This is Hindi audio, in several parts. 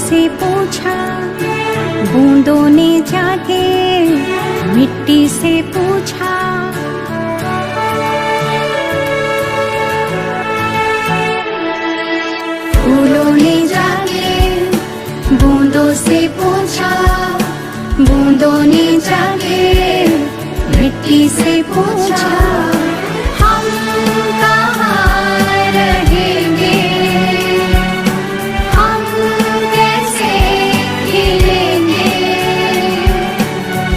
से पूछा, बूंदों ने जाके मिट्टी से पूछा। फूलों ने जाके बूंदों से पूछा, बूंदों ने जाके मिट्टी से पूछा। हम कहाँ रहेंगे, हम कैसे खिलेंगे,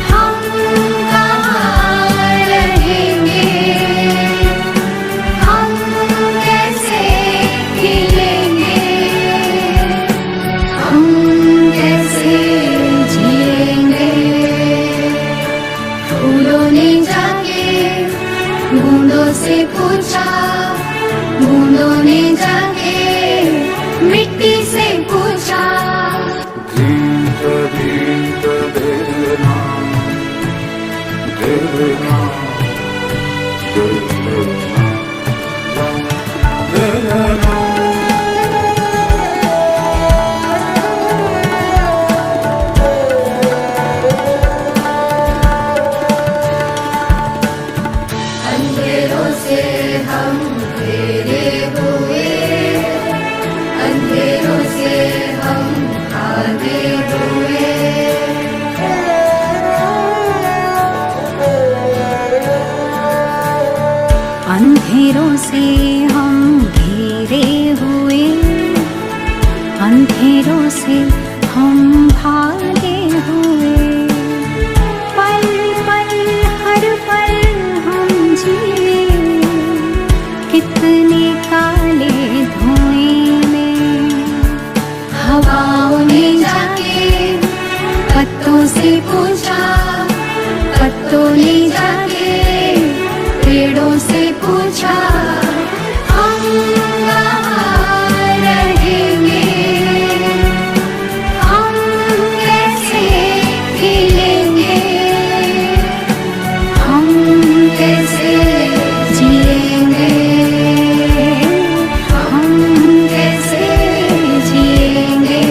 हम कहाँ रहेंगे, हम कैसे खिलेंगे, हम कैसे जिएंगे। फूलों ने जाके बूंदों से पूछा, बूंदों ने जाके मिट्टी से पूछा। धीर धीर देना देना देना देना। अंधेरों से हम घिरे हुए, अंधेरों से हम भागे हुए। अंधेरों से हम घिरे हुए, अंधेरों से हम भागे हुए। पल पल हर पल हम जिए, कितने काले धुएं में। हवाओं ने जाके पत्तों से पूछा, पत्तों ने जाके पेड़ों से पूछा। हम कहाँ रहेंगे, हम कैसे खिलेंगे, हम कैसे जिएंगे, हम कैसे जिएंगे।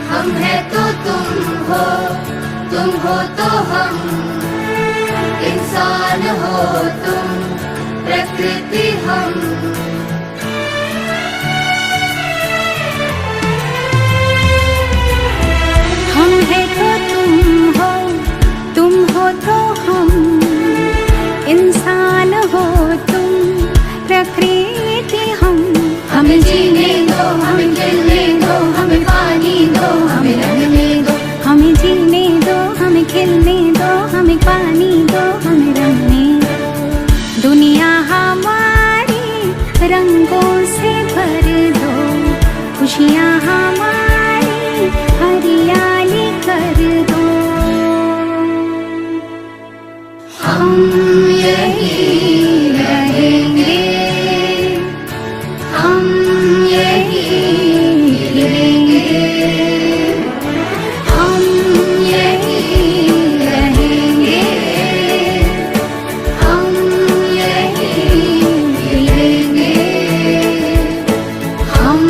हम है तो तुम हो तो हम, इंसान हो तुम, प्रकृति हम। हम है तो तुम हो तो हम, इंसान हो तुम, प्रकृति हम। हमें जीने दो, हमें खिलने दो, हमें पानी दो, हमें रंगने दो। हमें जीने दो, हमें खिलने दो, हमें पानी दो, हमें रंगने दो। दुनिया हमारी रंगों से भर दो, खुशियाँ हमारी हरियाली कर दो। हम यही रहेंगे, हम यही खिलेंगे, हम यही रहेंगे, हम यही खिलेंगे, हम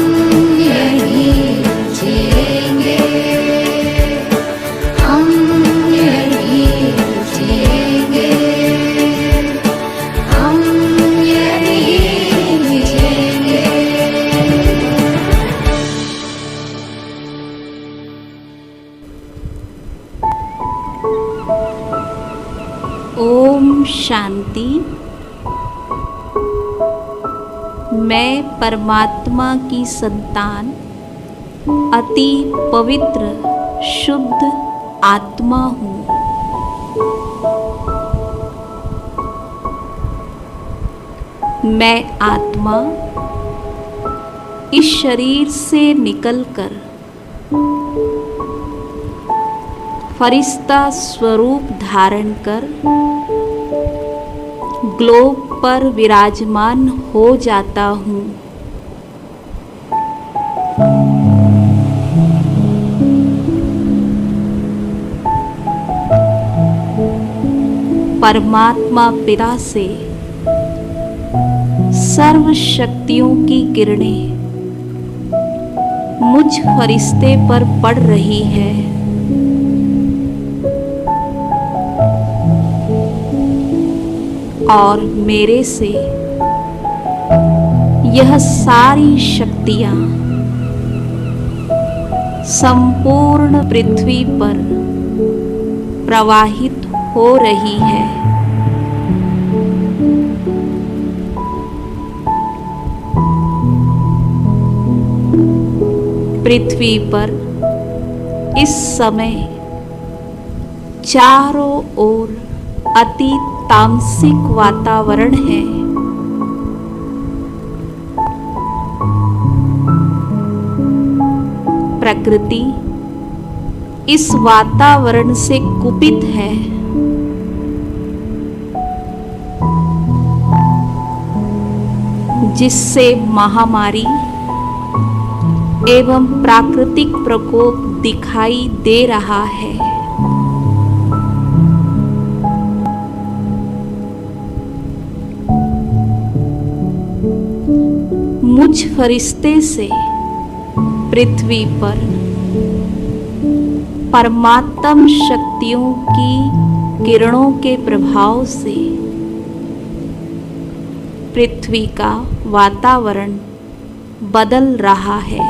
यही जिएंगे, हम यही जिएंगे, हम यही जिएंगे। ओम शांति। मैं परमात्मा की संतान, अति पवित्र शुद्ध आत्मा हूँ। मैं आत्मा इस शरीर से निकलकर फरिश्ता स्वरूप धारण कर ग्लोब पर विराजमान हो जाता हूँ। परमात्मा पिता से सर्व शक्तियों की किरणें मुझ फरिश्ते पर पड़ रही है। और मेरे से यह सारी शक्तियां संपूर्ण पृथ्वी पर प्रवाहित हो रही है। पृथ्वी पर इस समय चारों ओर अति तामसिक वातावरण है। प्रकृति इस वातावरण से कुपित है। जिससे महामारी एवं प्राकृतिक प्रकोप दिखाई दे रहा है। मुझ फरिश्ते से पृथ्वी पर परमात्म शक्तियों की किरणों के प्रभाव से पृथ्वी का वातावरण बदल रहा है।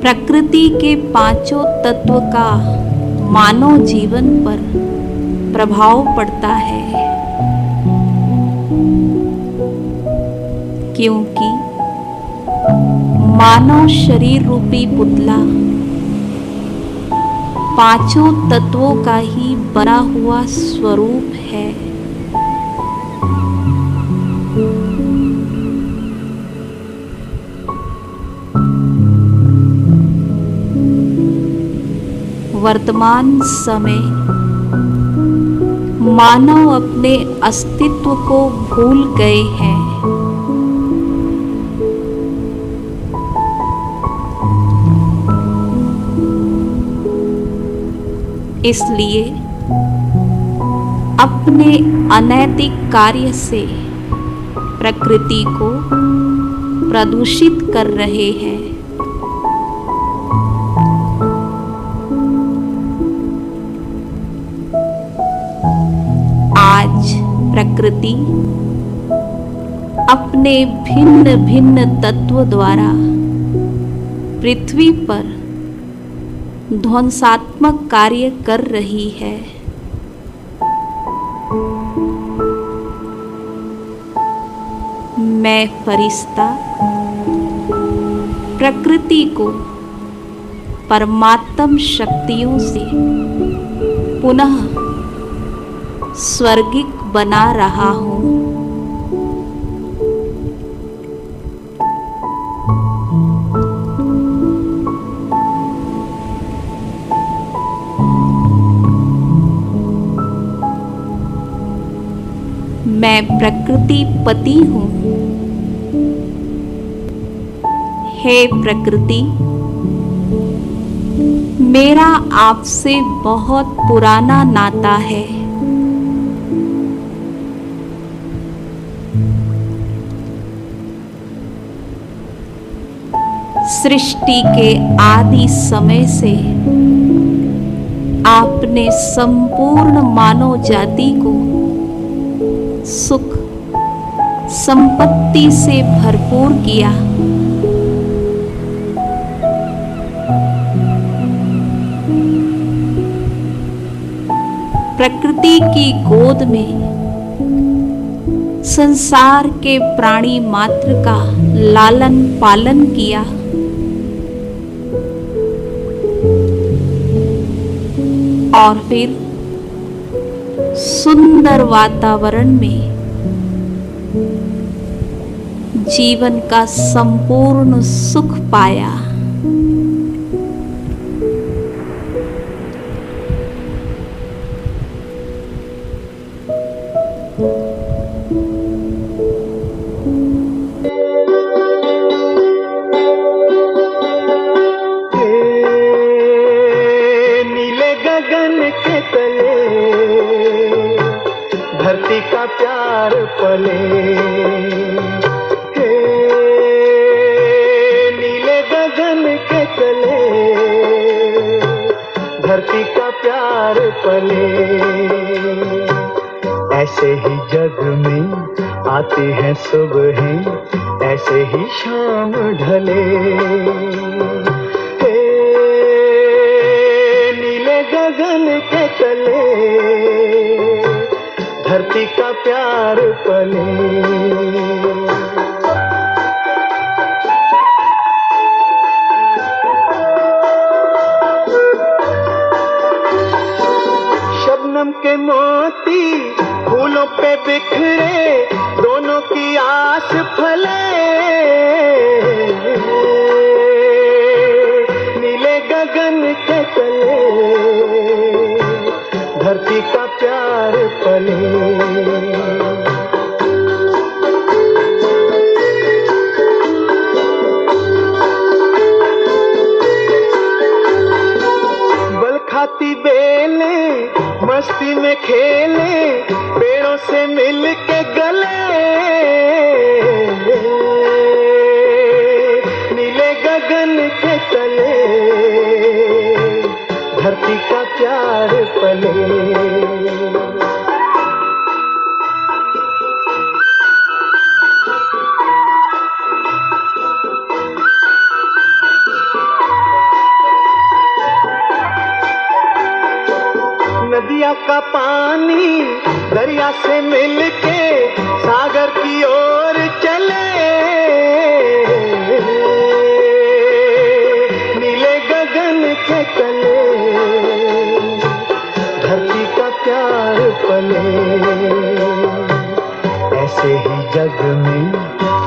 प्रकृति के पांचों तत्व का मानव जीवन पर प्रभाव पड़ता है, क्योंकि मानव शरीर रूपी पुतला पांचों तत्वों का ही बना हुआ स्वरूप है। वर्तमान समय मानव अपने अस्तित्व को भूल गए हैं। इसलिए अपने अनैतिक कार्य से प्रकृति को प्रदूषित कर रहे हैं। आज प्रकृति अपने भिन्न भिन्न तत्व द्वारा पृथ्वी पर ध्वंसात्मक कार्य कर रही है। मैं फरिश्ता प्रकृति को परमात्म शक्तियों से पुनः स्वर्गिक बना रहा हूँ। मैं प्रकृति पति हूँ। हे प्रकृति, मेरा आपसे बहुत पुराना नाता है। सृष्टि के आदि समय से आपने संपूर्ण मानव जाति को सुख संपत्ति से भरपूर किया। प्रकृति की गोद में संसार के प्राणी मात्र का लालन पालन किया। और फिर सुंदर वातावरण में जीवन का संपूर्ण सुख पाया। तले धरती का प्यार पले। हे नीले गगन के तले धरती का प्यार पले। ऐसे ही जग में आती हैं सुबहें, ऐसे ही शाम ढले। हे नीले गगन के तले धरती का प्यार पले। शबनम के मोती फूलों पे बिखरे, दोनों की आस फले। नीले गगन के तले धरती का प्यार पले। बल खाती बेले मस्ती में खेले, पेड़ों से मिल के गले। नीले गगन के तले धरती का प्यार पले। नदिया का पानी दरिया से मिलके सागर की ओर चले। नीले गगन के तले धरती का प्यार पले। ऐसे ही जग में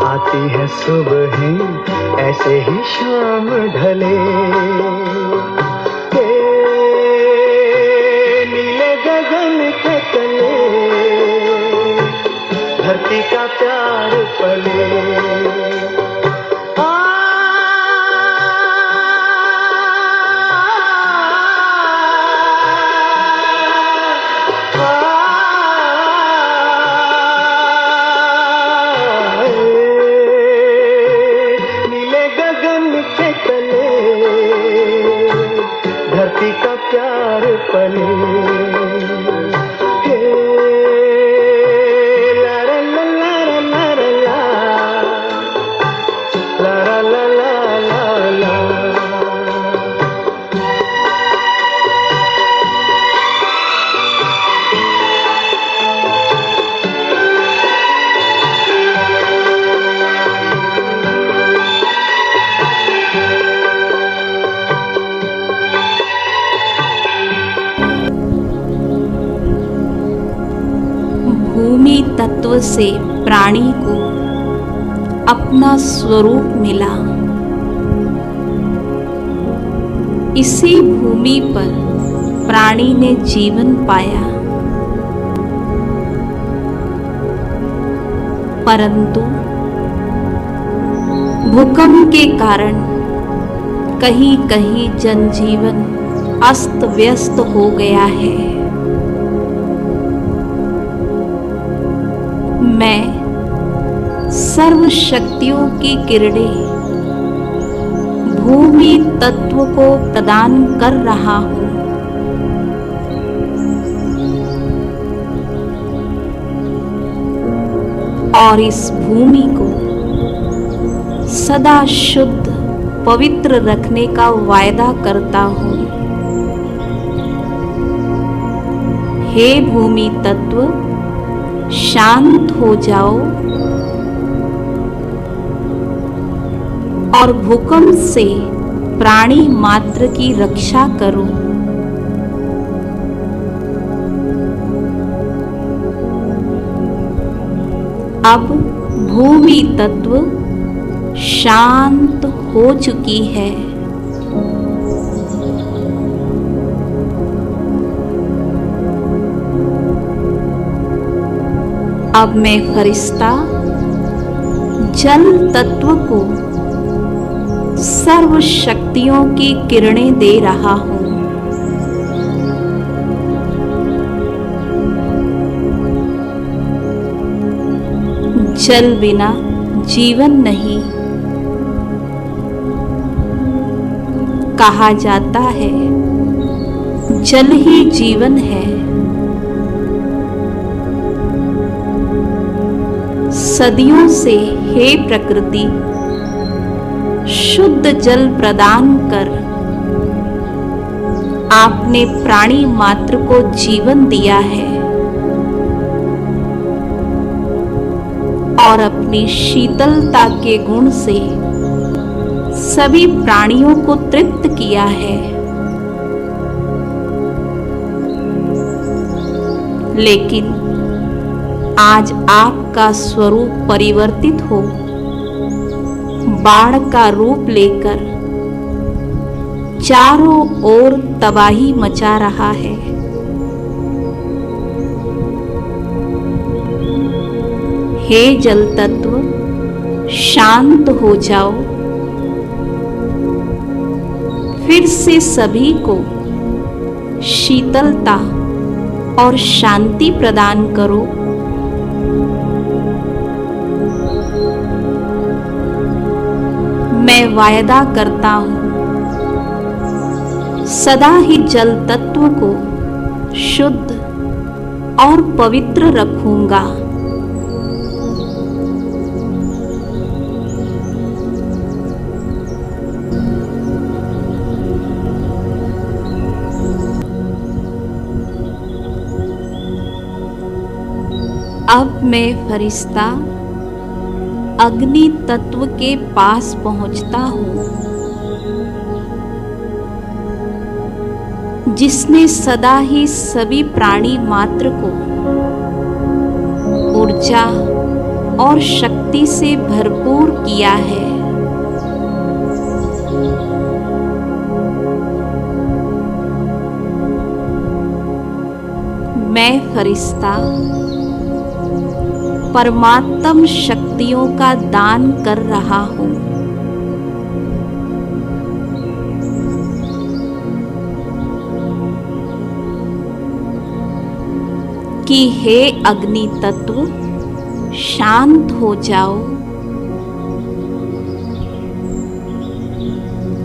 आती है सुबहें, ऐसे ही शाम ढले। गगन के तले धरती का प्यार पले। नीले गगन के तले धरती का प्यार पले। भूमि तत्व से प्राणी को अपना स्वरूप मिला। इसी भूमि पर प्राणी ने जीवन पाया, परंतु भूकंप के कारण कहीं कहीं जनजीवन अस्त व्यस्त हो गया है। मैं सर्व शक्तियों की किरणें भूमि तत्व को प्रदान कर रहा हूँ। और इस भूमि को सदा शुद्ध पवित्र रखने का वायदा करता हूँ। हे भूमि तत्व, शांत हो जाओ और भूकंप से प्राणी मात्र की रक्षा करो। अब भूमि तत्व शांत हो चुकी है। अब मैं फरिश्ता जल तत्व को सर्व शक्तियों की किरणें दे रहा हूँ। जल बिना जीवन नहीं। कहा जाता है जल ही जीवन है। सदियों से हे प्रकृति शुद्ध जल प्रदान कर आपने प्राणी मात्र को जीवन दिया है और अपनी शीतलता के गुण से सभी प्राणियों को तृप्त किया है। लेकिन आज आपका स्वरूप परिवर्तित हो बाढ़ का रूप लेकर चारों ओर तबाही मचा रहा है। हे जल तत्व शांत हो जाओ, फिर से सभी को शीतलता और शांति प्रदान करो। मैं वायदा करता हूं सदा ही जल तत्व को शुद्ध और पवित्र रखूंगा। अब मैं फरिश्ता अग्नि तत्व के पास पहुंचता हूं, जिसने सदा ही सभी प्राणी मात्र को ऊर्जा और शक्ति से भरपूर किया है। मैं फरिश्ता परमात्म शक्तियों का दान कर रहा हूं। कि हे अग्नि तत्व शांत हो जाओ,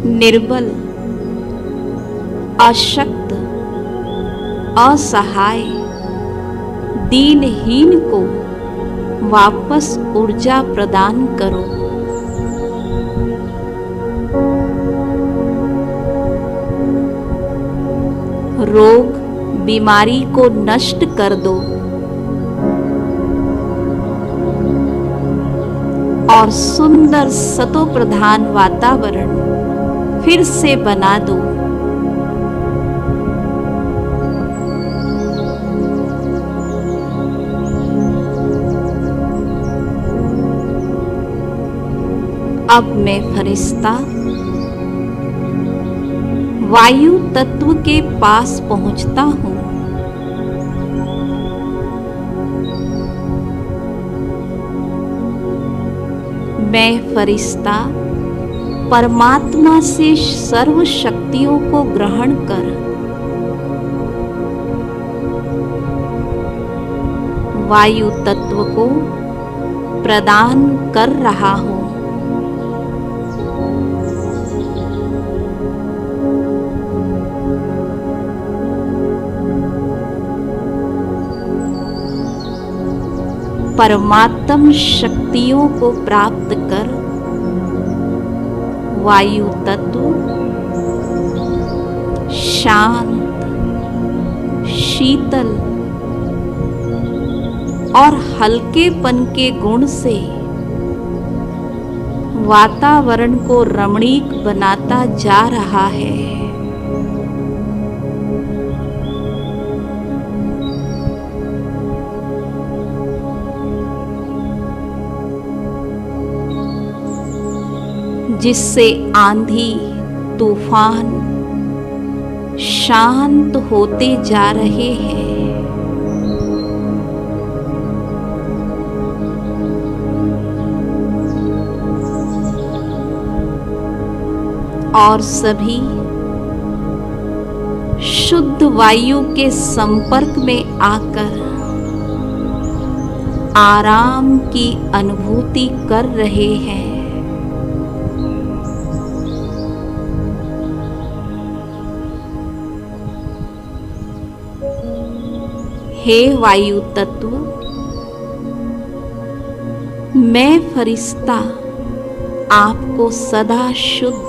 निर्बल, अशक्त, असहाय, दीनहीन को वापस ऊर्जा प्रदान करो। रोग बीमारी को नष्ट कर दो और सुंदर सतो प्रधान वातावरण फिर से बना दो। अब मैं फरिश्ता वायु तत्व के पास पहुंचता हूं। मैं फरिश्ता परमात्मा से सर्व शक्तियों को ग्रहण कर वायु तत्व को प्रदान कर रहा हूं। परमात्म शक्तियों को प्राप्त कर वायु तत्व शांत, शीतल और हल्केपन के गुण से वातावरण को रमणीक बनाता जा रहा है। जिससे आंधी तूफान शांत होते जा रहे हैं। और सभी शुद्ध वायु के संपर्क में आकर आराम की अनुभूति कर रहे हैं। हे वायु तत्व, मैं फरिश्ता आपको सदा शुद्ध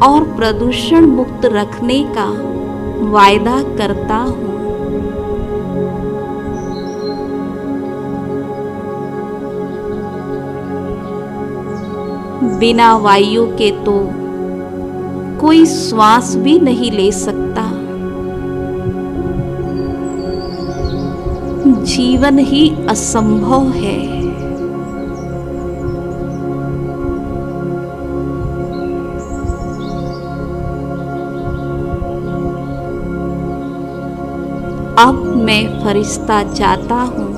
और प्रदूषण मुक्त रखने का वायदा करता हूँ। बिना वायु के तो कोई श्वास भी नहीं ले सकता। जीवन ही असंभव है। अब मैं फरिश्ता जाता हूँ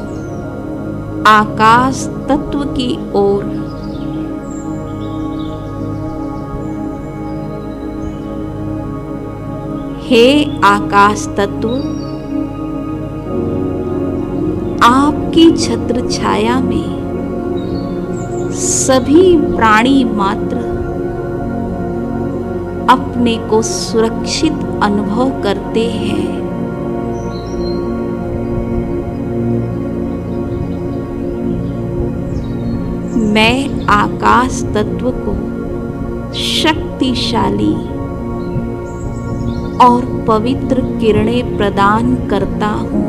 आकाश तत्व की ओर। हे आकाश तत्व, आपकी छत्र छाया में सभी प्राणी मात्र अपने को सुरक्षित अनुभव करते हैं। मैं आकाश तत्व को शक्तिशाली और पवित्र किरणें प्रदान करता हूँ।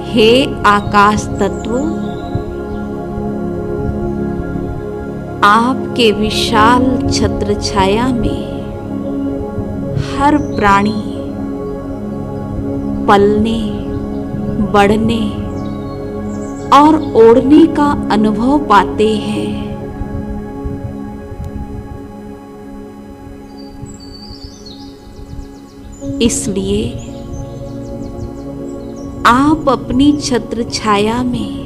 हे आकाश तत्व, आपके विशाल छत्र छाया में हर प्राणी पलने, बढ़ने और ओढ़ने का अनुभव पाते हैं। इसलिए आप अपनी छत्र छाया में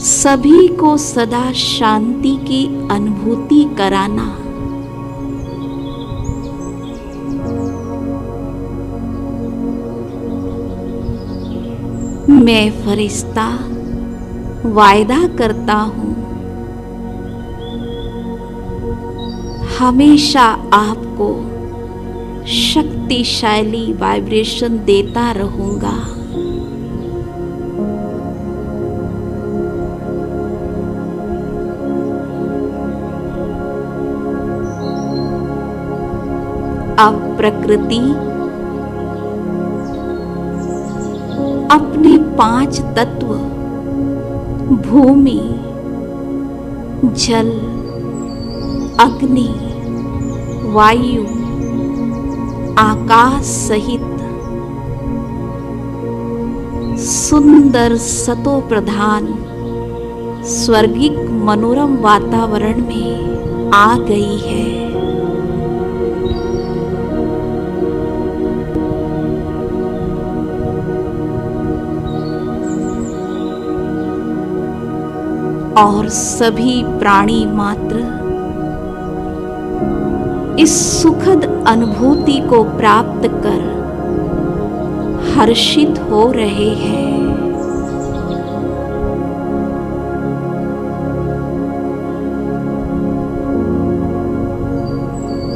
सभी को सदा शांति की अनुभूति कराना। मैं फरिश्ता वायदा करता हूँ हमेशा आपको शक्तिशाली वाइब्रेशन देता रहूंगा। अब प्रकृति अपने 5 तत्व भूमि, जल, अग्नि, वायु, आकाश सहित सुंदर सतो प्रधान स्वर्गिक मनोरम वातावरण में आ गई है। और सभी प्राणी मात्र इस सुखद अनुभूति को प्राप्त कर हर्षित हो रहे हैं।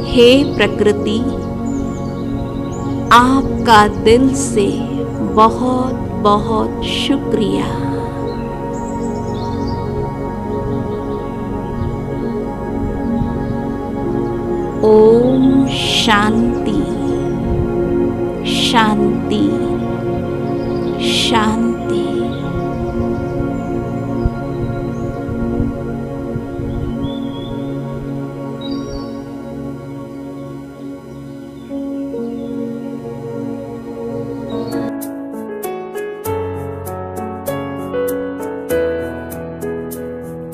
हे प्रकृति, आपका दिल से बहुत बहुत शुक्रिया। ओम शांति शांति शांति।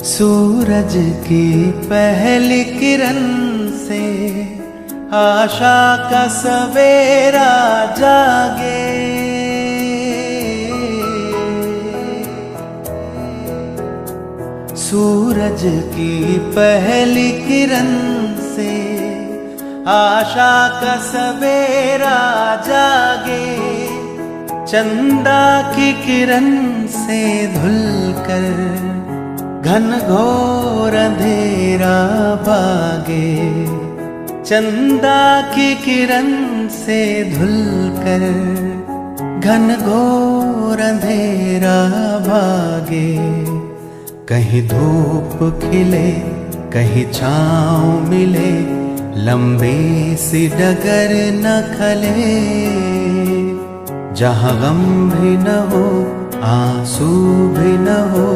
सूरज की पहली किरण से आशा का सवेरा जागे। सूरज की पहली किरण से आशा का सवेरा जागे, चंदा की किरण से धुलकर घन घोर अंधेरा भागे। चंदा की किरण से धुलकर घन घोर अंधेरा भागे। कहीं धूप खिले कहीं छाँव मिले, लंबी सी डगर न खले। जहाँ गम भी न हो आंसू भी न हो,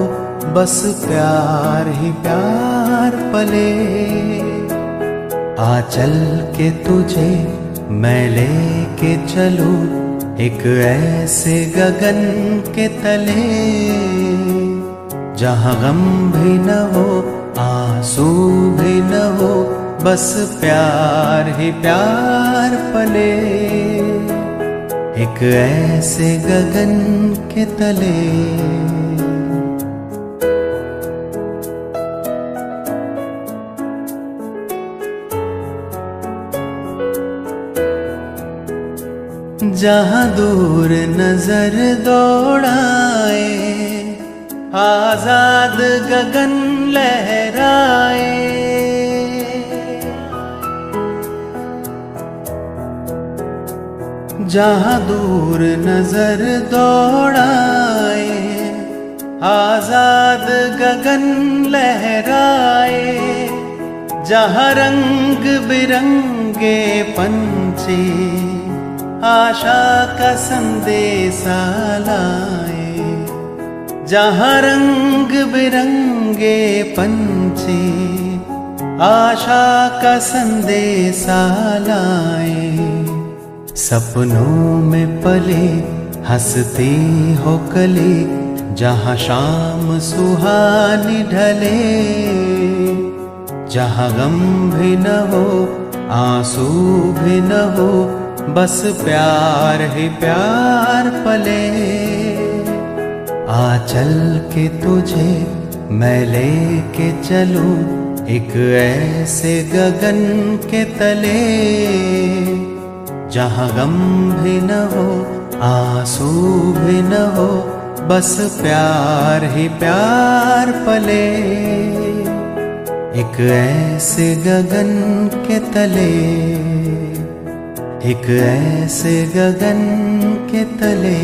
बस प्यार ही प्यार पले। आ चल के तुझे मैं लेके चलूं एक ऐसे गगन के तले, जहाँ गम भी न हो आंसू भी न हो, बस प्यार ही प्यार पले। एक ऐसे गगन के तले। जहाँ दूर नजर दौड़ाए, आजाद गगन लहराए। जहाँ दूर नजर दौड़ाए, आजाद गगन लहराए। जहाँ रंग बिरंगे पंछी आशा का संदेशा लाए। जहाँ रंग बिरंगे पंछी आशा का संदेशा लाए। सपनों में पले हंसती हो कली, जहाँ शाम सुहानी ढले। जहाँ गम भी न हो आंसू भी न हो, बस प्यार ही प्यार पले। आ चल के तुझे मैं लेके चलूं एक ऐसे गगन के तले, जहाँ गम भी न हो आंसू भी न हो, बस प्यार ही प्यार पले। एक ऐसे गगन के तले, एक ऐसे गगन के तले।